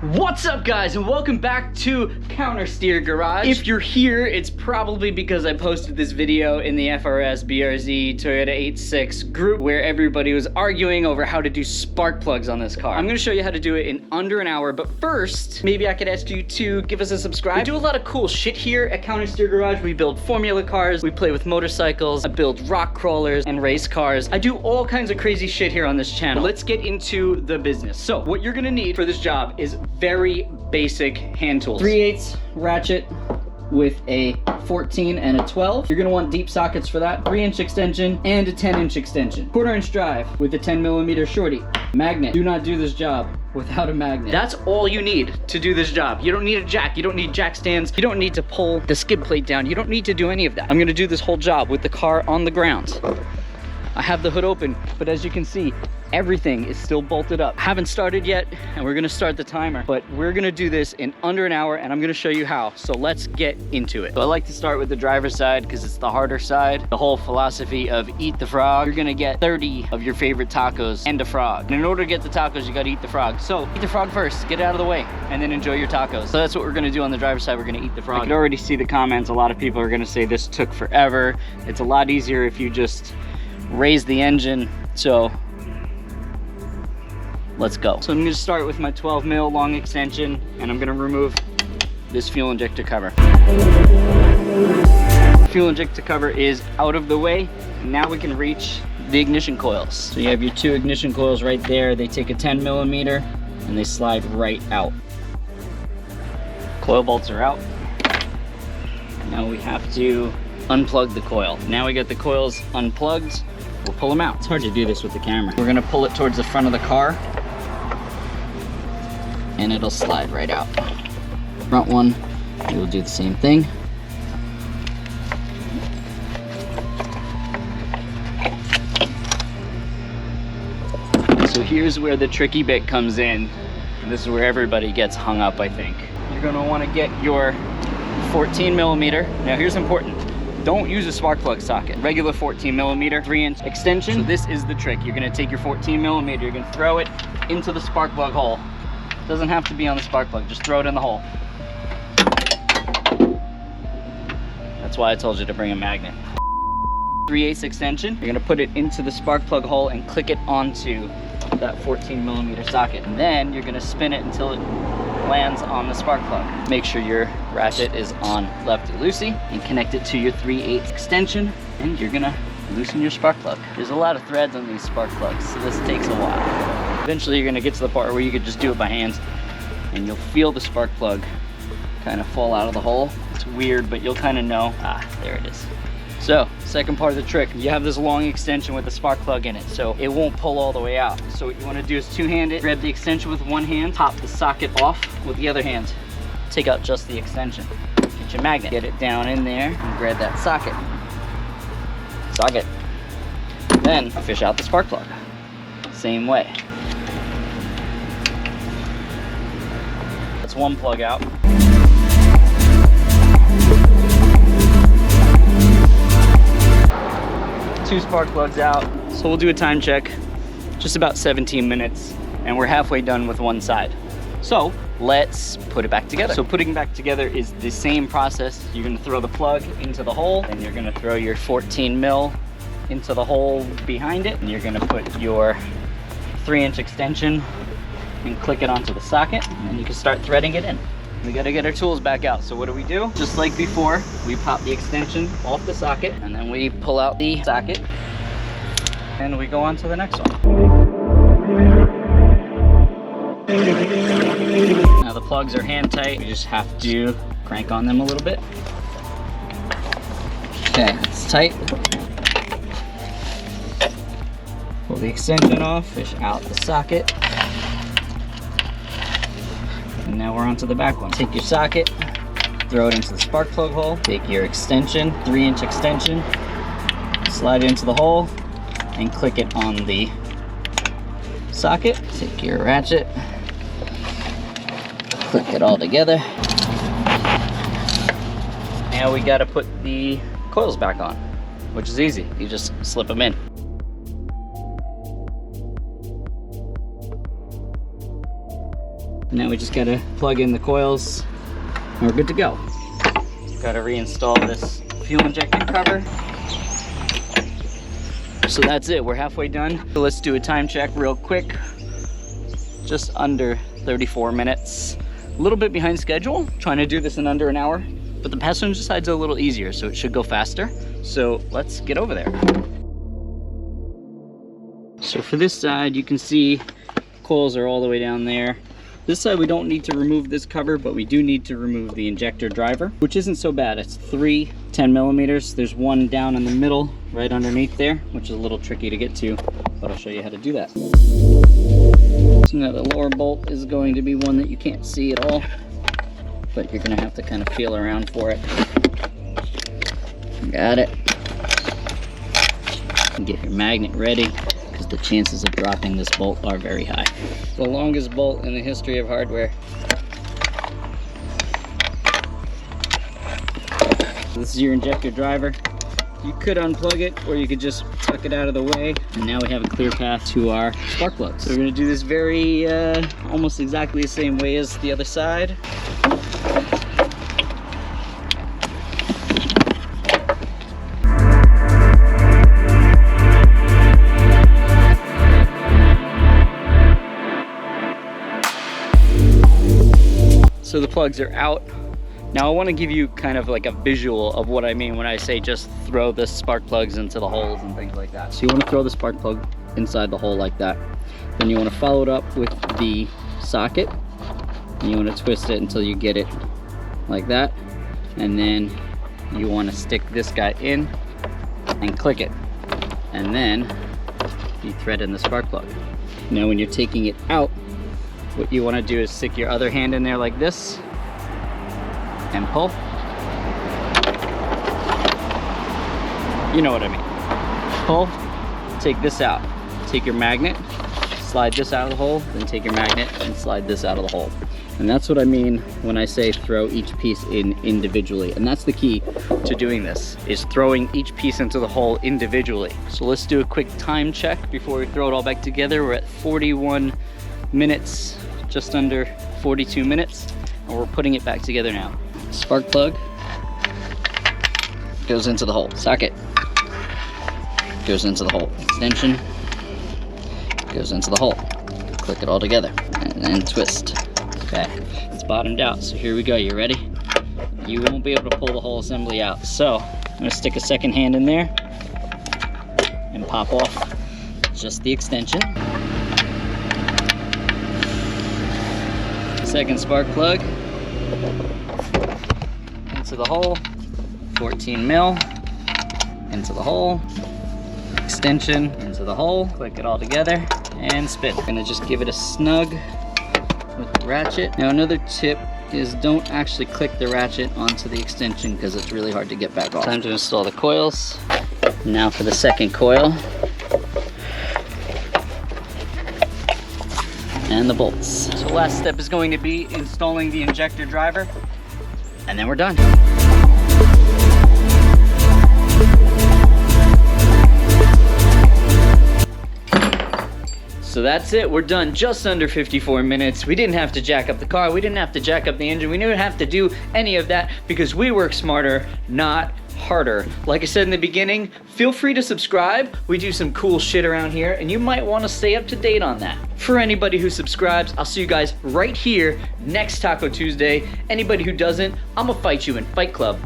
What's up, guys, and welcome back to Countersteer Garage. If you're here, it's probably because I posted this video in the FRS BRZ Toyota 86 group where everybody was arguing over how to do spark plugs on this car. I'm gonna show you how to do it in under an hour, but first, maybe I could ask you to give us a subscribe. We do a lot of cool shit here at Countersteer Garage. We build formula cars, we play with motorcycles, I build rock crawlers and race cars. I do all kinds of crazy shit here on this channel. Let's get into the business. So, what you're gonna need for this job is very basic hand tools. 3/8 ratchet with a 14 and a 12. You're gonna want deep sockets for that. 3-inch extension and a 10-inch extension. 1/4-inch drive with a 10mm shorty. Magnet. Do not do this job without a magnet. That's all you need to do this job. You don't need a jack. You don't need jack stands. You don't need to pull the skid plate down. You don't need to do any of that. I'm gonna do this whole job with the car on the ground. I have the hood open, but as you can see, everything is still bolted up. Haven't started yet, and we're gonna start the timer, but we're gonna do this in under an hour, and I'm gonna show you how. So let's get into it. So I like to start with the driver's side because it's the harder side. The whole philosophy of eat the frog. You're gonna get 30 of your favorite tacos and a frog. And in order to get the tacos, you gotta eat the frog. So eat the frog first, get it out of the way, and then enjoy your tacos. So that's what we're gonna do on the driver's side. We're gonna eat the frog. I can already see the comments. A lot of people are gonna say this took forever. It's a lot easier if you just raise the engine. So let's go. So I'm gonna start with my 12mm long extension, and I'm gonna remove this fuel injector cover. Fuel injector cover is out of the way. Now we can reach the ignition coils. So you have your two ignition coils right there. They take a 10mm and they slide right out. Coil bolts are out. Now we have to unplug the coil. Now we got the coils unplugged. We'll pull them out. It's hard to do this with the camera. We're gonna pull it towards the front of the car, and it'll slide right out. Front one, we'll do the same thing. So here's where the tricky bit comes in. And this is where everybody gets hung up, I think. You're gonna wanna get your 14mm. Now here's important. Don't use a spark plug socket. Regular 14mm, 3-inch extension. So this is the trick. You're gonna take your 14mm, you're gonna throw it into the spark plug hole. Doesn't have to be on the spark plug, just throw it in the hole. That's why I told you to bring a magnet. 3/8 extension, you're gonna put it into the spark plug hole and click it onto that 14mm socket. And then you're gonna spin it until it lands on the spark plug. Make sure your ratchet is on lefty-loosey and connect it to your 3/8 extension, and you're gonna loosen your spark plug. There's a lot of threads on these spark plugs, so this takes a while. Eventually you're gonna get to the part where you could just do it by hand, and you'll feel the spark plug kind of fall out of the hole. It's weird, but you'll kind of know. Ah, there it is. So, second part of the trick, you have this long extension with a spark plug in it, so it won't pull all the way out. So what you want to do is two-hand it, grab the extension with one hand, pop the socket off with the other hand. Take out just the extension. Get your magnet, get it down in there, and grab that socket. Socket. Then, fish out the spark plug. Same way. That's one plug out. Two spark plugs out. So we'll do a time check, just about 17 minutes, and we're halfway done with one side. So let's put it back together. So putting it back together is the same process. You're gonna throw the plug into the hole, and you're gonna throw your 14mm into the hole behind it, and you're gonna put your 3-inch extension and click it onto the socket, and you can start threading it in. We gotta get our tools back out. So what do? Just like before, we pop the extension off the socket, and then we pull out the socket, and we go on to the next one. Now the plugs are hand tight. You just have to crank on them a little bit. Okay, it's tight. Pull the extension off, fish out the socket. And now we're on to the back one. Take your socket, throw it into the spark plug hole. Take your extension, 3-inch extension, slide it into the hole, and click it on the socket. Take your ratchet, click it all together. Now we gotta put the coils back on, which is easy. You just slip them in. Now we just gotta plug in the coils and we're good to go. Gotta reinstall this fuel injector cover. So that's it, we're halfway done. So let's do a time check real quick. Just under 34 minutes. A little bit behind schedule, trying to do this in under an hour, but the passenger side's a little easier, so it should go faster. So let's get over there. So for this side, you can see coils are all the way down there. This side, we don't need to remove this cover, but we do need to remove the injector driver, which isn't so bad. It's 3 10 millimeters. There's one down in the middle, right underneath there, which is a little tricky to get to, but I'll show you how to do that. So now the lower bolt is going to be one that you can't see at all, but you're gonna have to kind of feel around for it. Got it. And get your magnet ready, because the chances of dropping this bolt are very high. The longest bolt in the history of hardware. This is your injector driver. You could unplug it, or you could just tuck it out of the way. And now we have a clear path to our spark plugs. So we're gonna do this very, almost exactly the same way as the other side. So the plugs are out. Now I want to give you kind of like a visual of what I mean when I say just throw the spark plugs into the holes and things like that. So you want to throw the spark plug inside the hole like that. Then you want to follow it up with the socket. And you want to twist it until you get it like that. And then you want to stick this guy in and click it. And then you thread in the spark plug. Now when you're taking it out, what you want to do is stick your other hand in there like this and pull. You know what I mean. Pull, take this out. Take your magnet, slide this out of the hole, then take your magnet and slide this out of the hole. And that's what I mean when I say throw each piece in individually. And that's the key to doing this, is throwing each piece into the hole individually. So let's do a quick time check before we throw it all back together. We're at 41 minutes, just under 42 minutes, and we're putting it back together now. Spark plug goes into the hole. Socket goes into the hole. Extension goes into the hole. Click it all together and then twist. Okay, it's bottomed out, so here we go. You ready? You won't be able to pull the whole assembly out. So I'm gonna stick a second hand in there and pop off just the extension. Second spark plug into the hole, 14 mil into the hole, extension into the hole, click it all together and spin. I'm gonna just give it a snug with the ratchet. Now another tip is don't actually click the ratchet onto the extension because it's really hard to get back off. Time to install the coils. Now for the second coil. And the bolts. So last step is going to be installing the injector driver, and then we're done. So that's it, we're done. Just under 54 minutes. We didn't have to jack up the car, we didn't have to jack up the engine, we didn't have to do any of that because we work smarter, not harder. Like I said in the beginning, feel free to subscribe. We do some cool shit around here and you might want to stay up to date on that. For anybody who subscribes, I'll see you guys right here next Taco Tuesday. Anybody who doesn't, I'm gonna fight you in Fight Club.